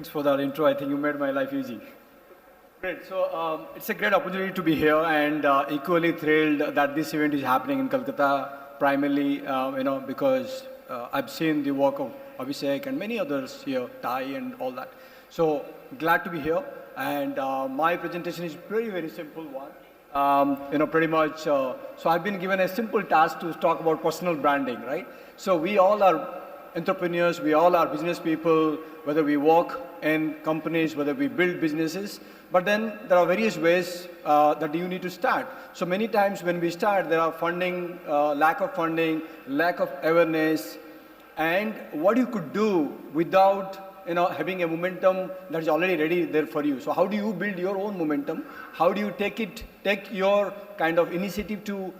Thanks for that intro. I think you made my life easy. Great. So it's a great opportunity to be here, and equally thrilled that this event is happening in Calcutta. Primarily, because I've seen the work of Abhishek and many others here, Tai and all that. So glad to be here. And my presentation is very simple one. Pretty much. So I've been given a simple task to talk about personal branding, right? So we all are entrepreneurs, we all are business people, whether we work in companies, whether we build businesses, but then there are various ways that you need to start. So many times when we start, there are funding, lack of awareness, and what you could do without having a momentum that is already ready there for you. So how do you build your own momentum? How do you take your kind of initiative to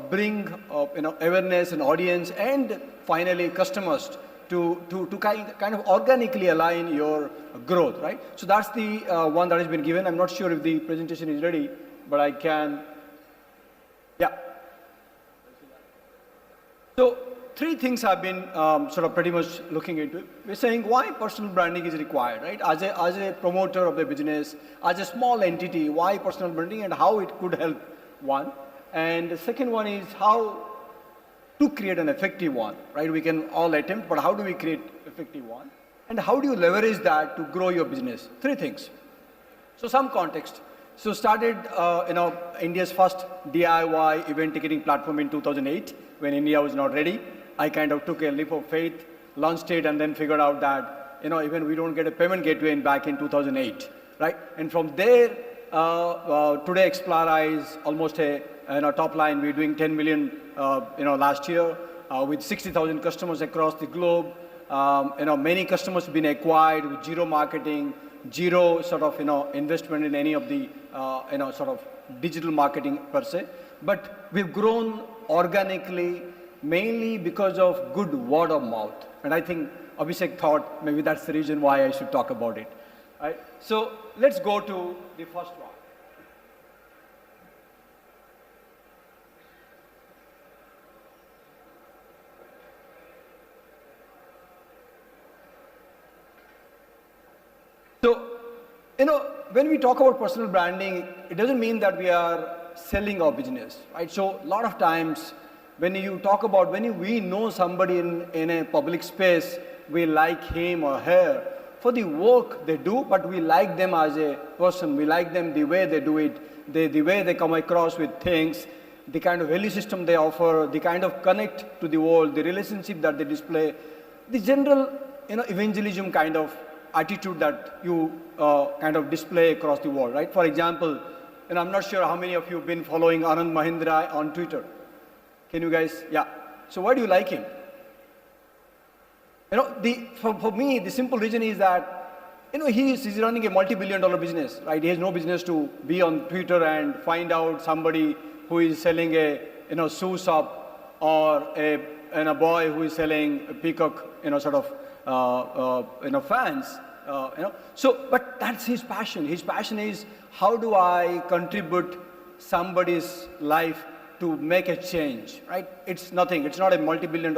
bring awareness and audience and finally customers to kind of organically align your growth, right? So that's the one that has been given. I'm not sure if the presentation is ready, but I can, yeah. So three things I've been sort of pretty much looking into. We're saying why personal branding is required, right? As a promoter of the business, as a small entity, why personal branding and how it could help one. And the second one is how to create an effective one, right? We can all attempt, but how do we create effective one? And how do you leverage that to grow your business? Three things. So some context. So started, India's first DIY event ticketing platform in 2008 when India was not ready. I kind of took a leap of faith, launched it, and then figured out that, even we don't get a payment gateway back in 2008, right? And from there, today Explara is almost a top line. We're doing 10 million, last year with 60,000 customers across the globe. Many customers have been acquired with zero marketing, zero sort of, investment in any of the, sort of digital marketing per se. But we've grown organically, mainly because of good word of mouth. And I think Abhishek thought maybe that's the reason why I should talk about it. Right? So let's go to the first one. So, when we talk about personal branding, it doesn't mean that we are selling our business, right? So, a lot of times, when we know somebody in a public space, we like him or her for the work they do, but we like them as a person. We like them the way they do it, the way they come across with things, the kind of value system they offer, the kind of connect to the world, the relationship that they display, the general, evangelism kind of attitude that you kind of display across the world, right? For example, and I'm not sure how many of you have been following Anand Mahindra on Twitter. Can you guys, yeah. So why do you like him? For me, the simple reason is that, he's running a multi-billion-dollar business, right? He has no business to be on Twitter and find out somebody who is selling a, shoe shop or a boy who is selling a peacock, fans. So, but that's his passion. His passion is how do I contribute somebody's life to make a change, right? It's nothing. It's not a multi-million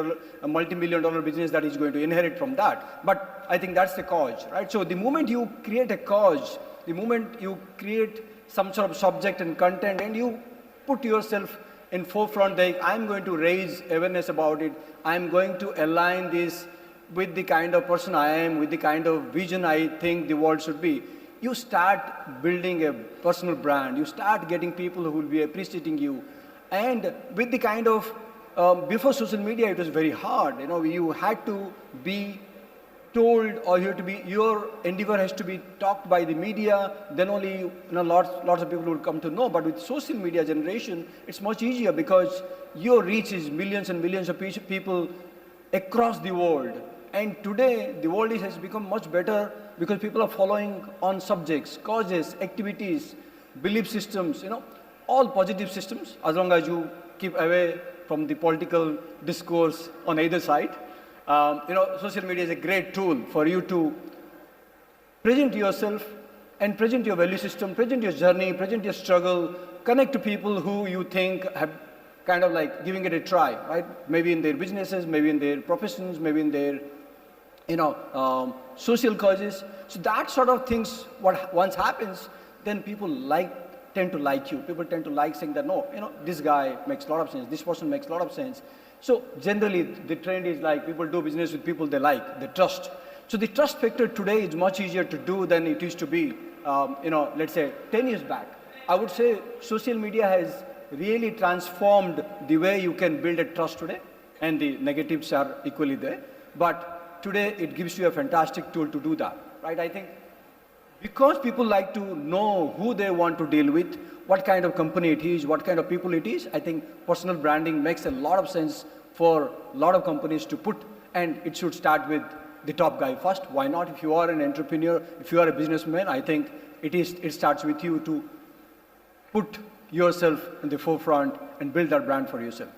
dollar business that he's going to inherit from that. But I think that's the cause, right? So the moment you create a cause, the moment you create some sort of subject and content, and you put yourself in forefront, like I'm going to raise awareness about it. I'm going to align this with the kind of person I am, with the kind of vision I think the world should be. You start building a personal brand. You start getting people who will be appreciating you. And with the kind of, before social media, it was very hard. You had to be told, or your endeavor has to be talked by the media, then only, lots of people would come to know. But with social media generation, it's much easier because your reach is millions and millions of people across the world. And today, the world has become much better because people are following on subjects, causes, activities, belief systems, all positive systems, as long as you keep away from the political discourse on either side. Social media is a great tool for you to present yourself and present your value system, present your journey, present your struggle, connect to people who you think have kind of like giving it a try, right? Maybe in their businesses, maybe in their professions, maybe in their social causes. So that sort of things, what once happens, then people tend to like you. People tend to like saying that, no, this guy makes a lot of sense, this person makes a lot of sense. So generally, the trend is like people do business with people they like, they trust. So the trust factor today is much easier to do than it used to be, let's say 10 years back. I would say social media has really transformed the way you can build a trust today, and the negatives are equally there. But today, it gives you a fantastic tool to do that, right? I think because people like to know who they want to deal with, what kind of company it is, what kind of people it is, I think personal branding makes a lot of sense for a lot of companies to put, and it should start with the top guy first. Why not? If you are an entrepreneur, if you are a businessman, I think it starts with you to put yourself in the forefront and build that brand for yourself.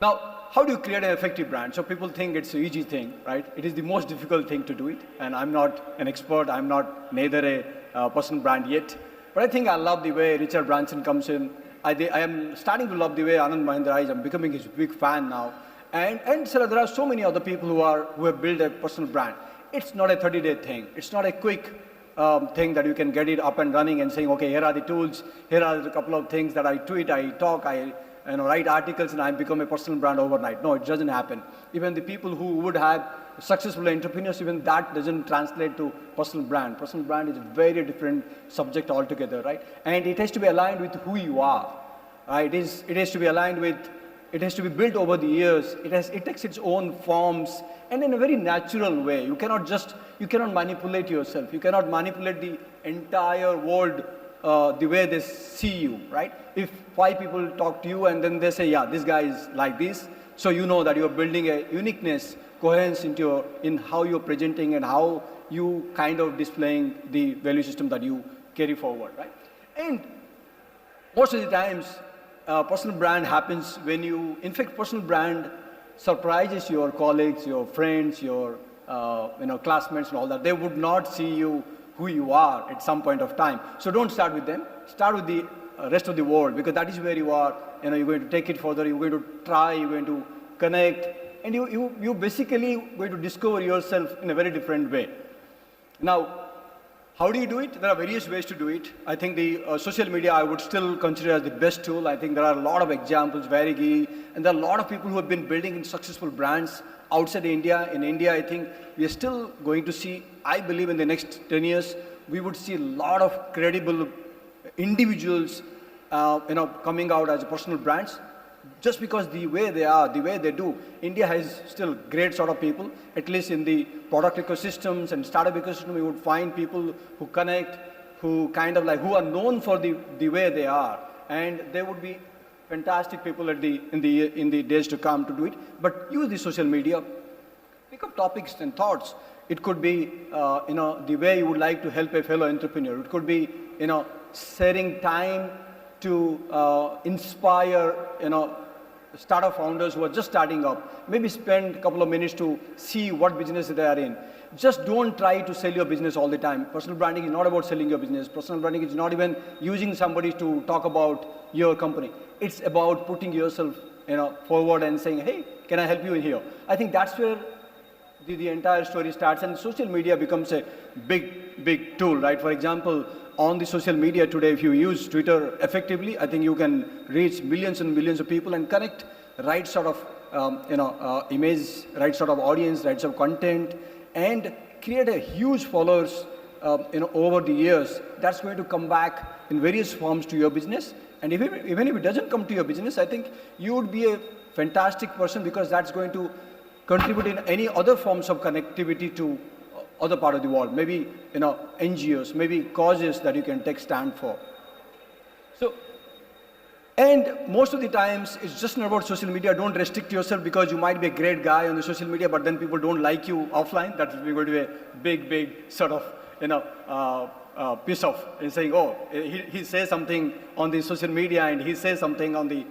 Now, how do you create an effective brand? So people think it's an easy thing, right? It is the most difficult thing to do it, and I'm not an expert. I'm not neither a personal brand yet. But I think I love the way Richard Branson comes in. I am starting to love the way Anand Mahindra is. I'm becoming his big fan now. And so there are so many other people who have built a personal brand. It's not a 30-day thing. It's not a quick thing that you can get it up and running and saying, okay, here are the tools. Here are a couple of things that I tweet, I talk, I write articles, and I become a personal brand overnight. No, it doesn't happen. Even the people who would have successful entrepreneurs, even that doesn't translate to personal brand. Personal brand is a very different subject altogether, right? And it has to be aligned with who you are, right? It has to be aligned with, it has to be built over the years. It takes its own forms, and in a very natural way. You cannot manipulate yourself. You cannot manipulate the entire world the way they see you, right? If 5 people talk to you and then they say, yeah, this guy is like this, so you know that you're building a uniqueness, coherence in how you're presenting and how you kind of displaying the value system that you carry forward, right? And most of the times, personal brand happens when in fact, personal brand surprises your colleagues, your friends, your classmates and all that. They would not see you who you are at some point of time. So don't start with them. Start with the rest of the world, because that is where you are. You're going to take it further. You're going to try. You're going to connect, and you basically going to discover yourself in a very different way. Now, how do you do it? There are various ways to do it. I think the social media I would still consider as the best tool. I think there are a lot of examples, very key, and there are a lot of people who have been building successful brands outside India. In India, I think we are still going to see, I believe in the next 10 years, we would see a lot of credible individuals coming out as personal brands, just because the way they are, the way they do. India has still great sort of people, at least in the product ecosystems and startup ecosystem. We would find people who connect, who who are known for the way they are, and they would be fantastic people in the days to come to do it. But use the social media, pick up topics and thoughts. It could be the way you would like to help a fellow entrepreneur. It could be sharing time to inspire startup founders who are just starting up. Maybe spend a couple of minutes to see what business they are in. Just don't try to sell your business all the time. Personal branding is not about selling your business. Personal branding is not even using somebody to talk about your company. It's about putting yourself forward and saying, hey, can I help you in here? I think that's where the entire story starts, and social media becomes a big tool, right? For example, on the social media today, if you use Twitter effectively, I think you can reach millions and millions of people and connect right sort of image, right sort of audience, right sort of content, and create a huge followers over the years. That's going to come back in various forms to your business. And even if it doesn't come to your business, I think you would be a fantastic person, because that's going to contribute in any other forms of connectivity to other part of the world, maybe NGOs, maybe causes that you can take stand for. So, and most of the times it's just not about social media. Don't restrict yourself because you might be a great guy on the social media, but then people don't like you offline. That's going to be a big sort of piece of saying, oh, he says something on the social media and he says something on the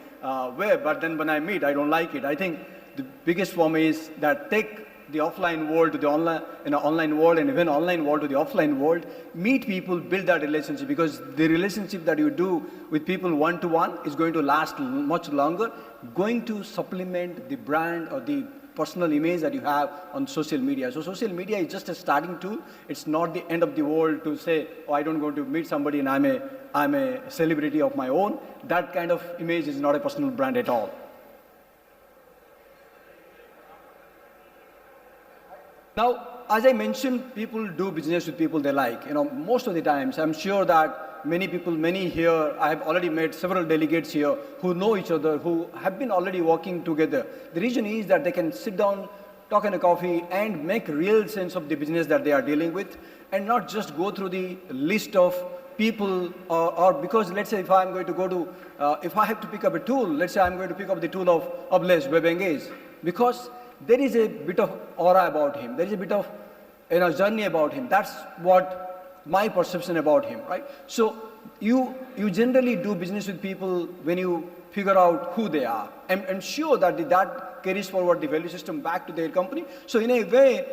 web, but then when I meet, I don't like it. I think the biggest form is that take the offline world to the online, online world, and even online world to the offline world. Meet people, build that relationship, because the relationship that you do with people one-to-one is going to last much longer, going to supplement the brand or the personal image that you have on social media. So social media is just a starting tool. It's not the end of the world to say, oh, I don't go to meet somebody and I'm a celebrity of my own. That kind of image is not a personal brand at all. Now, as I mentioned, people do business with people they like. Most of the times, I'm sure that many people, many here, I have already met several delegates here who know each other, who have been already working together. The reason is that they can sit down, talk in a coffee, and make real sense of the business that they are dealing with, and not just go through the list of people, or because let's say if I'm going to go to, if I have to pick up a tool, let's say I'm going to pick up the tool of Ablesh Web Engage, because there is a bit of aura about him. There is a bit of journey about him. That's what my perception about him, right? So you generally do business with people when you figure out who they are. I'm sure that that carries forward the value system back to their company. So in a way,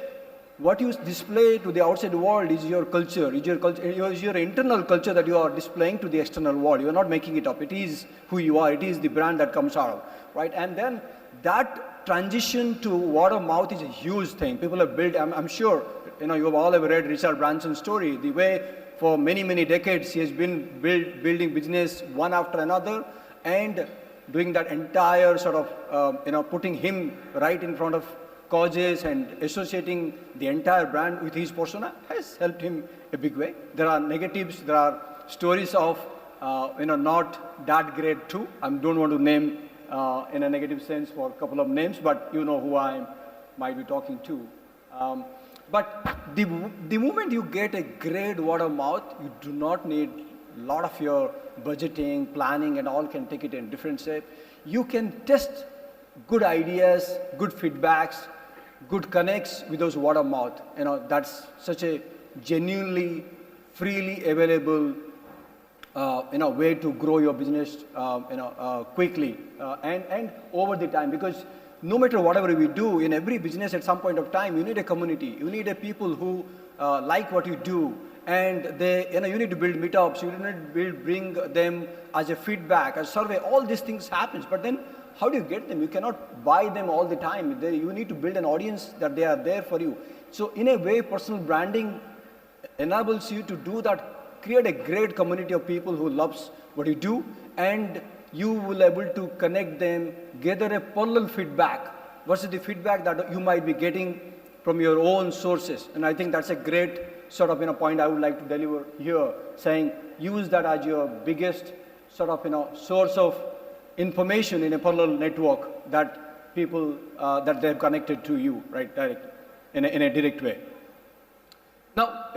what you display to the outside world is your culture, is your internal culture that you are displaying to the external world. You are not making it up. It is who you are. It is the brand that comes out, right? And then that transition to word of mouth is a huge thing. People have built, I'm sure, you have all ever read Richard Branson's story, the way for many, many decades he has been building business one after another, and doing that entire sort of, putting him right in front of causes and associating the entire brand with his persona has helped him a big way. There are negatives, there are stories of, not that great too. I don't want to name in a negative sense for a couple of names, but you know who I might be talking to. But the moment you get a great word of mouth, you do not need a lot of your budgeting, planning, and all can take it in different shape. You can test good ideas, good feedbacks, good connects with those word of mouth. That's such a genuinely, freely available way to grow your business, quickly and over the time. Because no matter whatever we do in every business, at some point of time, you need a community. You need a people who like what you do, and you need to build meetups. You need to bring them as a feedback, as survey. All these things happens, but then how do you get them? You cannot buy them all the time. You need to build an audience that they are there for you. So in a way, personal branding enables you to do that, create a great community of people who loves what you do, and you will be able to connect them, gather a parallel feedback versus the feedback that you might be getting from your own sources. And I think that's a great sort of point I would like to deliver here, saying use that as your biggest sort of source of information in a parallel network that people that they're connected to you, right, in a direct way. Now,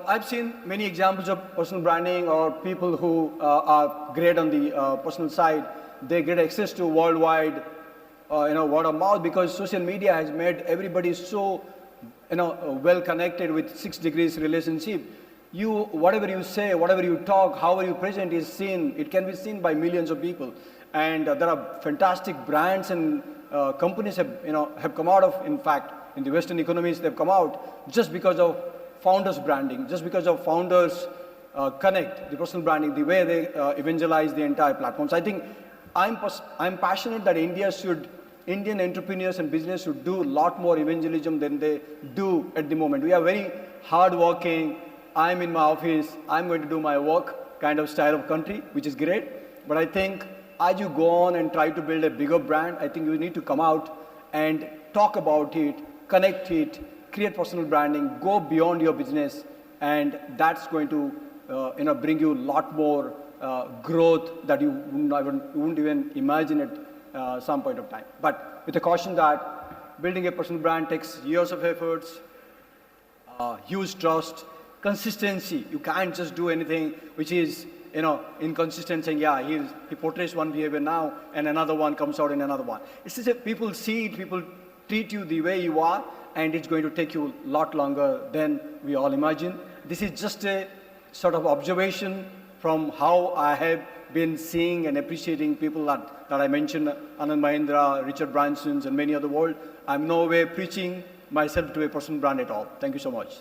I've seen many examples of personal branding, or people who are great on the personal side. They get access to worldwide, word of mouth, because social media has made everybody so, well connected with 6 degrees relationship. Whatever you say, whatever you talk, however you present is seen. It can be seen by millions of people. And there are fantastic brands and companies have come out of, in fact, in the Western economies, they've come out just because of founders branding, just because of founders connect, the personal branding, the way they evangelize the entire platforms. I think I'm passionate that Indian entrepreneurs and business should do a lot more evangelism than they do at the moment. We are very hardworking. I'm in my office, I'm going to do my work kind of style of country, which is great. But I think as you go on and try to build a bigger brand, I think you need to come out and talk about it, connect it, create personal branding, go beyond your business, and that's going to bring you a lot more growth that you wouldn't even imagine at some point of time. But with the caution that building a personal brand takes years of efforts, huge trust, consistency. You can't just do anything which is inconsistent, saying, yeah, he portrays one behavior now and another one comes out in another one. It's just that people see it, people treat you the way you are, and it's going to take you a lot longer than we all imagine. This is just a sort of observation from how I have been seeing and appreciating people that I mentioned, Anand Mahindra, Richard Branson's, and many other world. I'm no way preaching myself to a personal brand at all. Thank you so much.